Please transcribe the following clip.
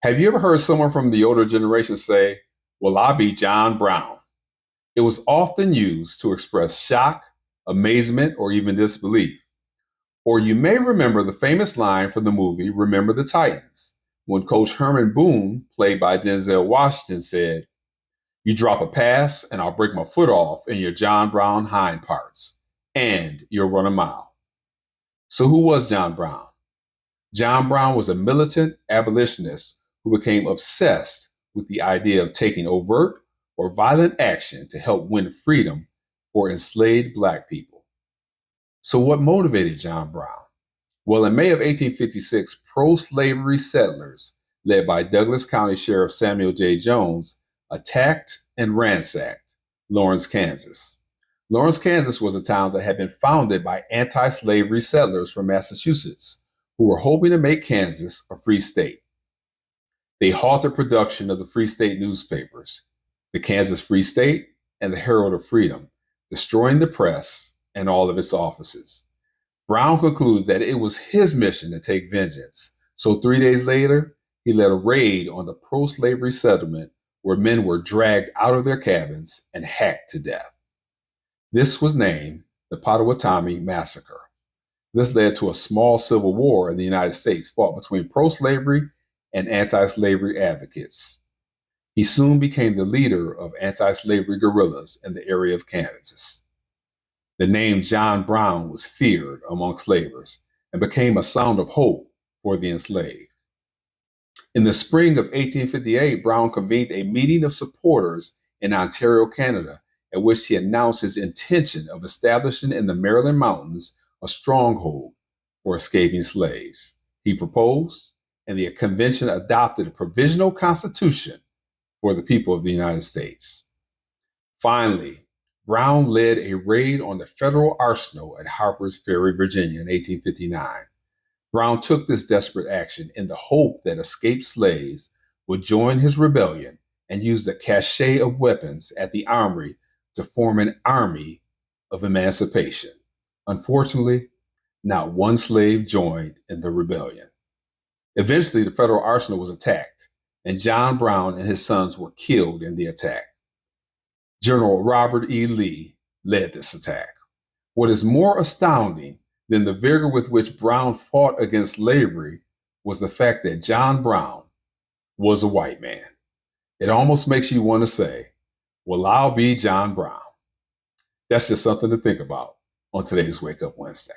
Have you ever heard someone from the older generation say, "Well, I'll be John Brown"? It was often used to express shock, amazement, or even disbelief. Or you may remember the famous line from the movie Remember the Titans, when Coach Herman Boone, played by Denzel Washington, said, "You drop a pass and I'll break my foot off in your John Brown hind parts, and you'll run a mile." So who was John Brown? John Brown was a militant abolitionist who became obsessed with the idea of taking overt or violent action to help win freedom for enslaved Black people. So, what motivated John Brown? Well, in May of 1856, pro slavery settlers, led by Douglas County Sheriff Samuel J. Jones, attacked and ransacked Lawrence, Kansas. Lawrence, Kansas was a town that had been founded by anti slavery settlers from Massachusetts who were hoping to make Kansas a free state. They halted production of the Free State newspapers, the Kansas Free State and the Herald of Freedom, destroying the press and all of its offices. Brown concluded that it was his mission to take vengeance. So 3 days later, he led a raid on the pro slavery settlement where men were dragged out of their cabins and hacked to death. This was named the Potawatomi Massacre. This led to a small civil war in the United States fought between pro slavery and anti slavery advocates. He soon became the leader of anti slavery guerrillas in the area of Kansas. The name John Brown was feared among slavers and became a sound of hope for the enslaved. In the spring of 1858, Brown convened a meeting of supporters in Ontario, Canada, at which he announced his intention of establishing in the Maryland mountains a stronghold for escaping slaves. He proposed, and the convention adopted a provisional constitution for the people of the United States. Finally, Brown led a raid on the federal arsenal at Harper's Ferry, Virginia in 1859. Brown took this desperate action in the hope that escaped slaves would join his rebellion and use the cache of weapons at the armory to form an army of emancipation. Unfortunately, not one slave joined in the rebellion. Eventually, the federal arsenal was attacked, and John Brown and his sons were killed in the attack. General Robert E. Lee led this attack. What is more astounding than the vigor with which Brown fought against slavery was the fact that John Brown was a white man. It almost makes you want to say, "Well, I'll be John Brown." That's just something to think about on today's Wake Up Wednesday.